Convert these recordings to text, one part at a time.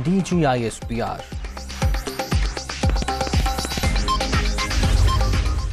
DG ISPR।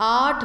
8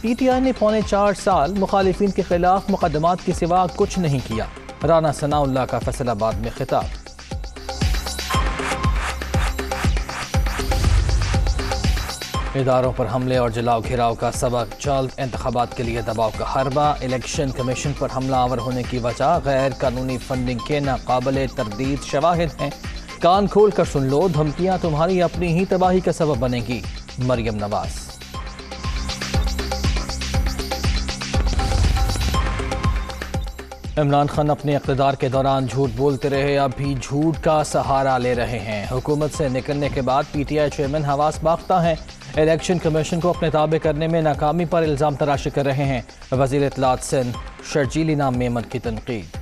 P T I نے 4.25 سال مخالفین کے خلاف مقدمات کے سوا کچھ نہیں کیا، رانا ثناء اللہ کا فیصل آباد میں خطاب۔ اداروں پر حملے اور جلاؤ گھیراؤ کا سبب جلد انتخابات کے لیے دباؤ کا حربہ، الیکشن کمیشن پر حملہ آور ہونے کی وجہ غیر قانونی فنڈنگ کے ناقابل تردید شواہد ہیں، کان کھول کر سن لو، دھمکیاں تمہاری اپنی ہی تباہی کا سبب بنے گی، مریم نواز۔ عمران خان اپنے اقتدار کے دوران جھوٹ بولتے رہے، اب بھی جھوٹ کا سہارا لے رہے ہیں، حکومت سے نکلنے کے بعد پی ٹی آئی چیئرمین حواس باختہ ہیں، الیکشن کمیشن کو اپنے تابع کرنے میں ناکامی پر الزام تراشی کر رہے ہیں، وزیر اطلاعات سندھ شرجیل انعام میمن کی تنقید۔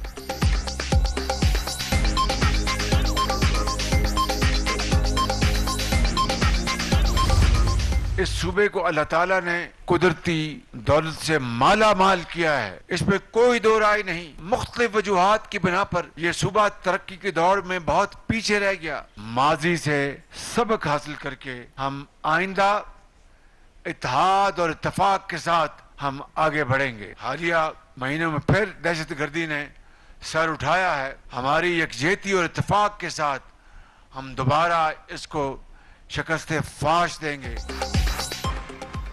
اس صوبے کو اللہ تعالیٰ نے قدرتی دولت سے مالا مال کیا ہے، اس میں کوئی دو رائے نہیں۔ مختلف وجوہات کی بنا پر یہ صوبہ ترقی کی دوڑ میں بہت پیچھے رہ گیا۔ ماضی سے سبق حاصل کر کے ہم آئندہ اتحاد اور اتفاق کے ساتھ ہم آگے بڑھیں گے۔ حالیہ مہینوں میں پھر دہشت گردی نے سر اٹھایا ہے، ہماری یکجہتی اور اتفاق کے ساتھ ہم دوبارہ اس کو شکست فاش دیں گے۔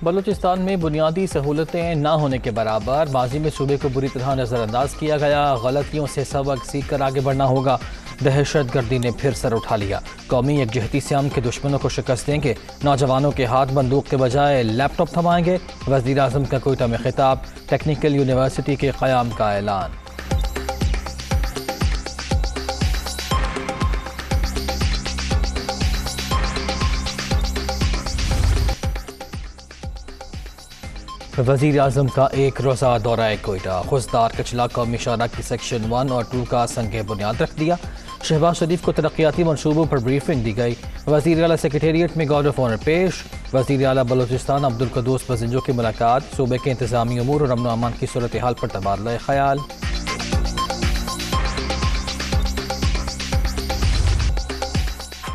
بلوچستان میں بنیادی سہولتیں نہ ہونے کے برابر ماضی میں صوبے کو بری طرح نظر انداز کیا گیا، غلطیوں سے سبق سیکھ کر آگے بڑھنا ہوگا، دہشت گردی نے پھر سر اٹھا لیا، قومی یکجہتی سے ہم کے دشمنوں کو شکست دیں گے، نوجوانوں کے ہاتھ بندوق کے بجائے لیپ ٹاپ تھمائیں گے، وزیر اعظم کا کوئٹہ میں خطاب، ٹیکنیکل یونیورسٹی کے قیام کا اعلان۔ وزیر اعظم کا ایک روزہ دورہ کوئٹہ، خوزدار کچلا قومی شاہراہ کی سیکشن 1 اور 2 کا سنگ بنیاد رکھ دیا، شہباز شریف کو ترقیاتی منصوبوں پر بریفنگ دی گئی، وزیر اعلیٰ سیکریٹریٹ میں گارڈ آف آنر پیش، وزیر اعلیٰ بلوچستان عبدالقدوس بزنجو کی ملاقات، صوبے کے انتظامی امور اور امن و امان کی صورتحال پر تبادلہ خیال۔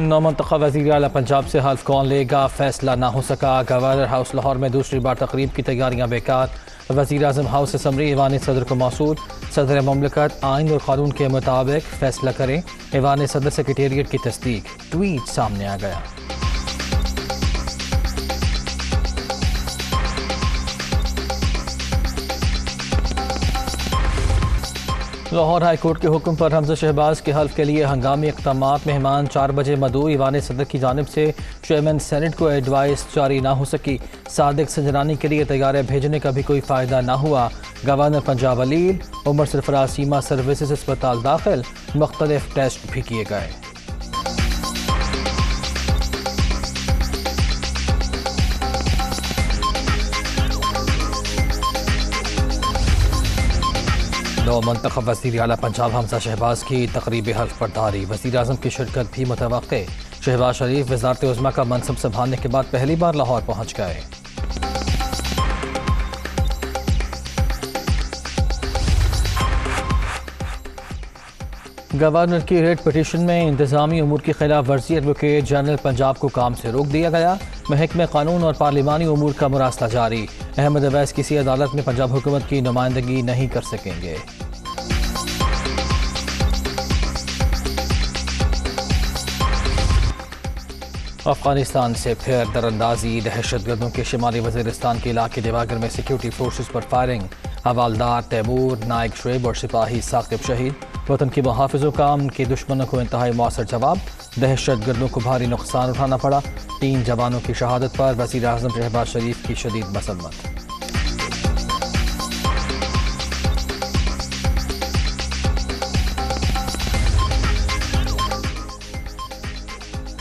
نومنتخب وزیر اعلیٰ پنجاب سے حلف کون لے گا، فیصلہ نہ ہو سکا، گورنر ہاؤس لاہور میں دوسری بار تقریب کی تیاریاں بیکار، وزیر اعظم ہاؤس اسمبلی ایوان صدر کو موصول، صدر مملکت آئین اور قانون کے مطابق فیصلہ کریں، ایوان صدر سیکریٹریٹ کی تصدیق، ٹویٹ سامنے آ گیا۔ لاہور ہائی کورٹ کے حکم پر حمزہ شہباز کے حلف کے لیے ہنگامی اقدامات، مہمان 4 بجے مدعو، ایوان صدر کی جانب سے چیئرمین سینٹ کو ایڈوائس جاری نہ ہو سکی، صادق سنجرانی کے لیے طیارے بھیجنے کا بھی کوئی فائدہ نہ ہوا، گورنر پنجاب علیل، عمر سرفراز سیما سروسز اسپتال داخل، مختلف ٹیسٹ بھی کیے گئے۔ نو منتخب وزیر اعلیٰ پنجاب حمزہ شہباز کی تقریب حلف برداری، وزیر اعظم کی شرکت بھی متوقع، شہباز شریف وزارت عظمیٰ کا منصب سنبھالنے کے بعد پہلی بار لاہور پہنچ گئے۔ گورنر کی ریٹ پٹیشن میں انتظامی امور کی خلاف ورزی، ایڈوکیٹ جنرل پنجاب کو کام سے روک دیا گیا، محکمہ قانون اور پارلیمانی امور کا مراسلہ جاری، احمد اویس کسی عدالت میں پنجاب حکومت کی نمائندگی نہیں کر سکیں گے۔ افغانستان سے پھر دراندازی، دہشت گردوں کے شمالی وزیرستان کے علاقے دیواگر میں سیکیورٹی فورسز پر فائرنگ، حوالدار تیمور، نائک شعیب اور سپاہی ثاقب شہید، وطن کی محافظوں کا ان کے دشمنوں کو انتہائی مؤثر جواب، دہشت گردوں کو بھاری نقصان اٹھانا پڑا، 3 جوانوں کی شہادت پر وزیر اعظم شہباز شریف کی شدید مذمت۔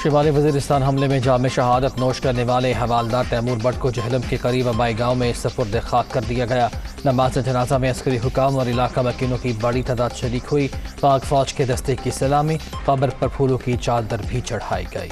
شمالی وزیرستان حملے میں جام شہادت نوش کرنے والے حوالدار تیمور بٹ کو جہلم کے قریب ابائی گاؤں میں سپرد خاک کر دیا گیا، نماز جنازہ میں عسکری حکام اور علاقہ مکینوں کی بڑی تعداد شریک ہوئی، پاک فوج کے دستے کی سلامی، قبر پر پھولوں کی چادر بھی چڑھائی گئی۔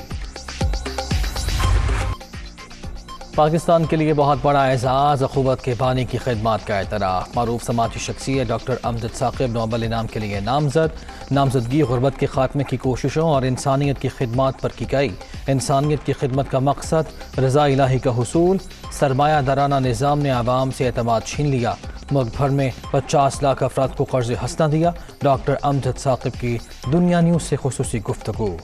پاکستان کے لیے بہت بڑا اعزاز، اخوت کے بانی کی خدمات کا اعتراف۔ معروف سماجی شخصیت ڈاکٹر امجد ثاقب نوبل انعام کے لیے نامزدگی غربت کے خاتمے کی کوششوں اور انسانیت کی خدمات پر کی گئی۔ انسانیت کی خدمت کا مقصد رضا الہی کا حصول۔ سرمایہ دارانہ نظام نے عوام سے اعتماد چھین لیا، ملک بھر میں 50 لاکھ افراد کو قرض حسنہ دیا۔ ڈاکٹر امجد ثاقب کی دنیا نیوز سے خصوصی گفتگو۔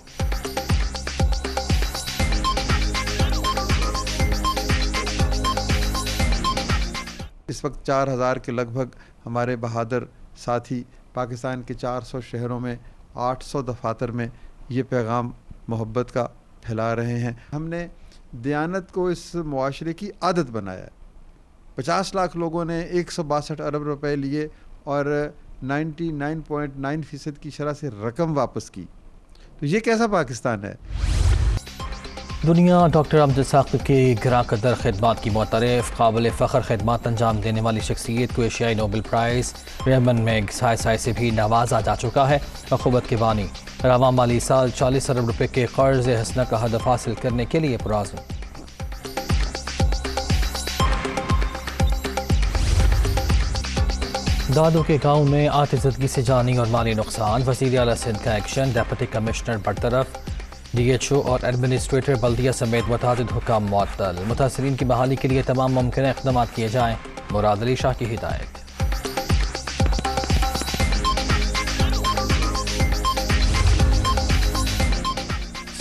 اس وقت 4000 کے لگ بھگ ہمارے بہادر ساتھی پاکستان کے 400 شہروں میں 800 دفاتر میں یہ پیغام محبت کا پھیلا رہے ہیں۔ ہم نے دیانت کو اس معاشرے کی عادت بنایا ہے۔ 50 لاکھ لوگوں نے 162 ارب روپے لیے اور 99.9% کی شرح سے رقم واپس کی۔ تو یہ کیسا پاکستان ہے؟ دنیا ڈاکٹر امجد ثاقب کی گراں قدر خدمات کی معترف، قابل فخر خدمات انجام دینے والی شخصیت کو ایشیائی نوبل پرائز ریمن میگسائے سے بھی نوازا جا چکا ہے۔ اخوت کے بانی رواں مالی سال 40 ارب روپے کے قرض حسنہ کا ہدف حاصل کرنے کے لیے پرعزم۔ دادو کے گاؤں میں آتشزدگی سے جانی اور مالی نقصان، وزیر اعلیٰ سندھ کا ایکشن، ڈپٹی کمشنر برطرف، ڈی ایچ او اور ایڈمنسٹریٹر بلدیہ سمیت متعدد حکام معطل۔ متاثرین کی بحالی کے لیے تمام ممکنہ اقدامات کیے جائیں، مراد علی شاہ کی ہدایت۔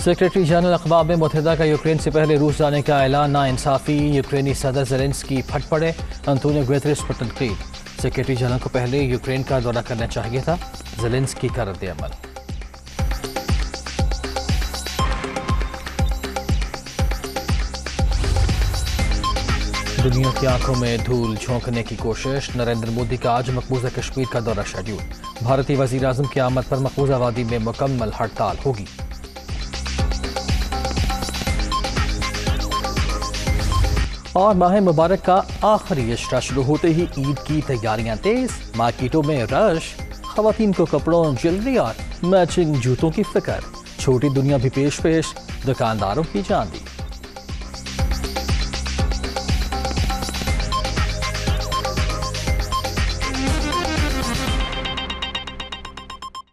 سیکریٹری جنرل اقوام متحدہ کا یوکرین سے پہلے روس جانے کا اعلان ناانصافی، یوکرینی صدر زیلنسکی پھٹ پڑے، انطونیو گوتریس پر تنقید۔ سیکریٹری جنرل کو پہلے یوکرین کا دورہ کرنا چاہیے تھا، زیلنسکی کا رد عمل۔ دنیا کی آنکھوں میں دھول جھونکنے کی کوشش، نریندر مودی کا آج مقبوضہ کشمیر کا دورہ شیڈول۔ بھارتی وزیر اعظم کی آمد پر مقبوضہ وادی میں مکمل ہڑتال ہوگی۔ اور ماہ مبارک کا آخری اشرا شروع ہوتے ہی عید کی تیاریاں تیز، مارکیٹوں میں رش، خواتین کو کپڑوں، جیولری اور میچنگ جوتوں کی فکر، چھوٹی دنیا بھی پیش دکانداروں کی جان دی۔